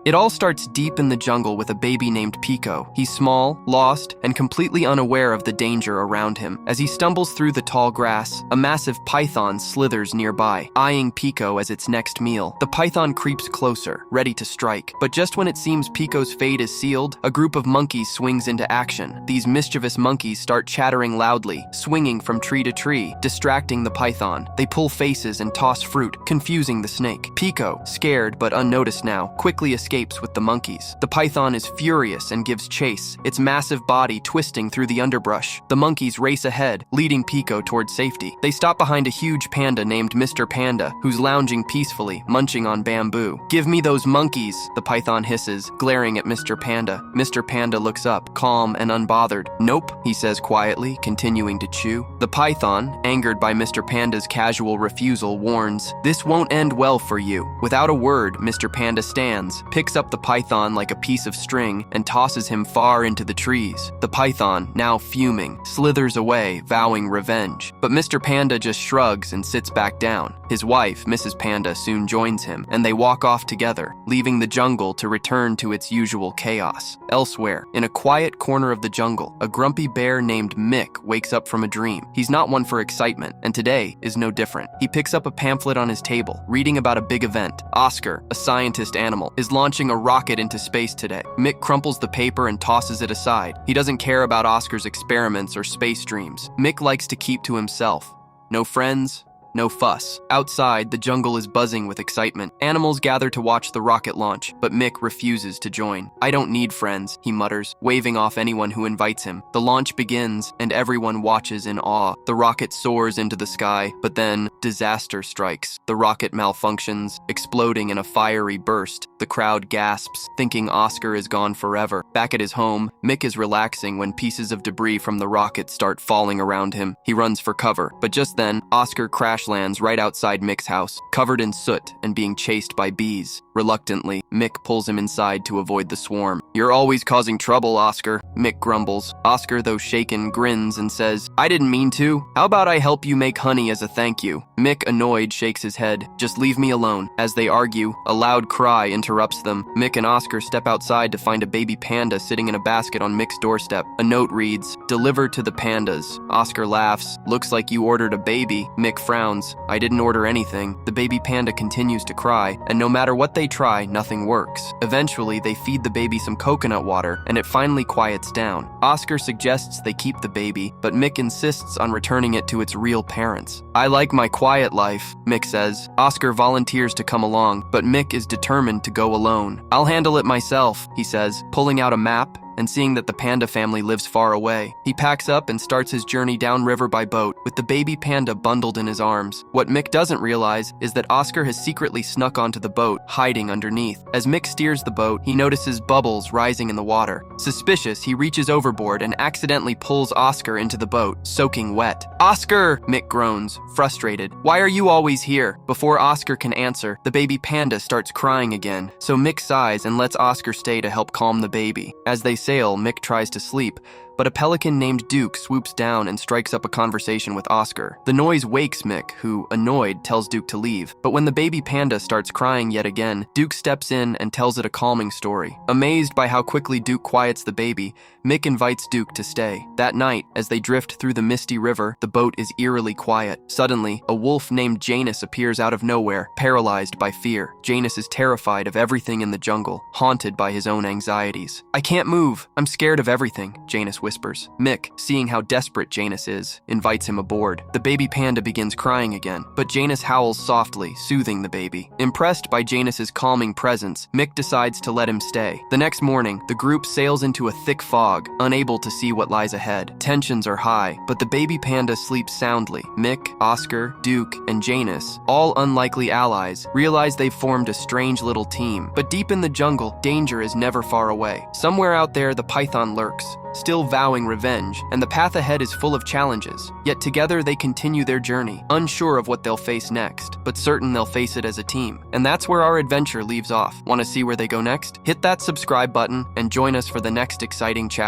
It all starts deep in the jungle with a baby named Pico. He's small, lost, and completely unaware of the danger around him. As he stumbles through the tall grass, a massive python slithers nearby, eyeing Pico as its next meal. The python creeps closer, ready to strike. But just when it seems Pico's fate is sealed, a group of monkeys swings into action. These mischievous monkeys start chattering loudly, swinging from tree to tree, distracting the python. They pull faces and toss fruit, confusing the snake. Pico, scared but unnoticed now, quickly escapes with the monkeys. The python is furious and gives chase, its massive body twisting through the underbrush. The monkeys race ahead, leading Pico towards safety. They stop behind a huge panda named Mr. Panda, who's lounging peacefully, munching on bamboo. "Give me those monkeys," the python hisses, glaring at Mr. Panda. Mr. Panda looks up, calm and unbothered. "Nope," he says quietly, continuing to chew. The python, angered by Mr. Panda's casual refusal, warns, "This won't end well for you." Without a word, Mr. Panda stands, picks up the python like a piece of string, and tosses him far into the trees. The python, now fuming, slithers away, vowing revenge. But Mr. Panda just shrugs and sits back down. His wife, Mrs. Panda, soon joins him, and they walk off together, leaving the jungle to return to its usual chaos. Elsewhere, in a quiet corner of the jungle, a grumpy bear named Mick wakes up from a dream. He's not one for excitement, and today is no different. He picks up a pamphlet on his table, reading about a big event. Oscar, a scientist animal, is launching a rocket into space today. Mick crumples the paper and tosses it aside. He doesn't care about Oscar's experiments or space dreams. Mick likes to keep to himself. No friends, no fuss. Outside, the jungle is buzzing with excitement. Animals gather to watch the rocket launch, but Mick refuses to join. "I don't need friends," he mutters, waving off anyone who invites him. The launch begins, and everyone watches in awe. The rocket soars into the sky, but then disaster strikes. The rocket malfunctions, exploding in a fiery burst. The crowd gasps, thinking Oscar is gone forever. Back at his home, Mick is relaxing when pieces of debris from the rocket start falling around him. He runs for cover, but just then, Oscar crashes lands right outside Mick's house, covered in soot and being chased by bees. Reluctantly, Mick pulls him inside to avoid the swarm. "You're always causing trouble, Oscar," Mick grumbles. Oscar, though shaken, grins and says, "I didn't mean to. How about I help you make honey as a thank you?" Mick, annoyed, shakes his head. "Just leave me alone." As they argue, a loud cry interrupts them. Mick and Oscar step outside to find a baby panda sitting in a basket on Mick's doorstep. A note reads, "Delivered to the pandas." Oscar laughs. "Looks like you ordered a baby." Mick frowns. "I didn't order anything." The baby panda continues to cry, and no matter what they try, nothing works. Eventually, they feed the baby some coconut water, and it finally quiets down. Oscar suggests they keep the baby, but Mick insists on returning it to its real parents. "I like my quiet life," Mick says. Oscar volunteers to come along, but Mick is determined to go alone. "I'll handle it myself," he says, pulling out a map and seeing that the panda family lives far away. He packs up and starts his journey downriver by boat, with the baby panda bundled in his arms. What Mick doesn't realize is that Oscar has secretly snuck onto the boat, hiding underneath. As Mick steers the boat, he notices bubbles rising in the water. Suspicious, he reaches overboard and accidentally pulls Oscar into the boat, soaking wet. "Oscar!" Mick groans, frustrated. "Why are you always here?" Before Oscar can answer, the baby panda starts crying again, so Mick sighs and lets Oscar stay to help calm the baby. As they sail, Mick tries to sleep, but a pelican named Duke swoops down and strikes up a conversation with Oscar. The noise wakes Mick, who, annoyed, tells Duke to leave. But when the baby panda starts crying yet again, Duke steps in and tells it a calming story. Amazed by how quickly Duke quiets the baby, Mick invites Duke to stay. That night, as they drift through the misty river, the boat is eerily quiet. Suddenly, a wolf named Janus appears out of nowhere, paralyzed by fear. Janus is terrified of everything in the jungle, haunted by his own anxieties. "I can't move. I'm scared of everything," Janus whispers. Mick, seeing how desperate Janus is, invites him aboard. The baby panda begins crying again, but Janus howls softly, soothing the baby. Impressed by Janus's calming presence, Mick decides to let him stay. The next morning, the group sails into a thick fog, unable to see what lies ahead. Tensions are high, but the baby panda sleeps soundly. Mick, Oscar, Duke, and Janus, all unlikely allies, realize they've formed a strange little team. But deep in the jungle, danger is never far away. Somewhere out there, the python lurks, still vowing revenge, and the path ahead is full of challenges. Yet together they continue their journey, unsure of what they'll face next, but certain they'll face it as a team. And that's where our adventure leaves off. Want to see where they go next? Hit that subscribe button and join us for the next exciting chapter.